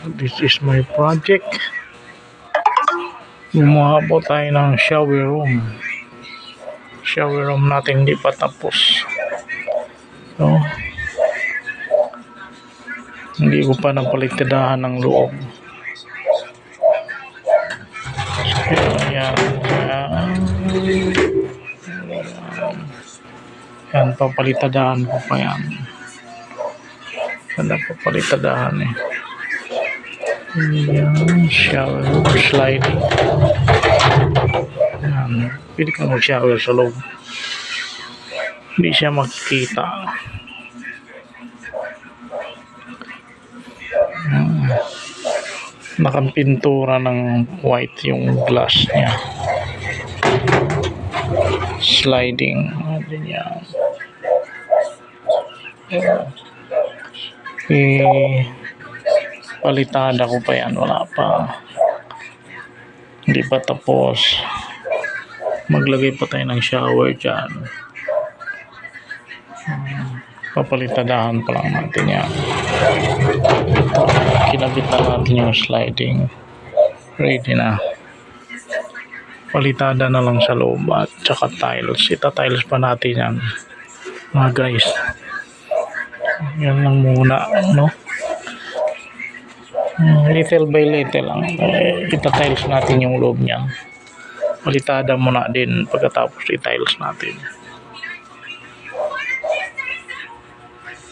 This is my project. Gumawa po tayo ng shower room. Shower room natin hindi pa tapos. So, hindi ko pa napalitadahan ng loob. Yan. Yan, papalitadahan ko pa yan. Ganda papalitadahan eh. Yan, shower room, sliding. Yan, pwede ka mag-shower sa loob. Hindi siya makikita. Nakampintura ng white yung glass niya. Sliding. Yan. Palitada ko pa yan. Wala pa. Hindi pa tapos. Maglagay pa tayo ng shower dyan. Papalitadahan pa lang natin yan. Kinabit na natin yung sliding. Ready na. Palitada na lang sa loob at saka tiles. Ita-tiles pa natin yan, mga guys. Yan lang muna, no? Little by little lang. Ita-tiles natin yung loob niyan. Palitada muna din pagkatapos i-tiles natin.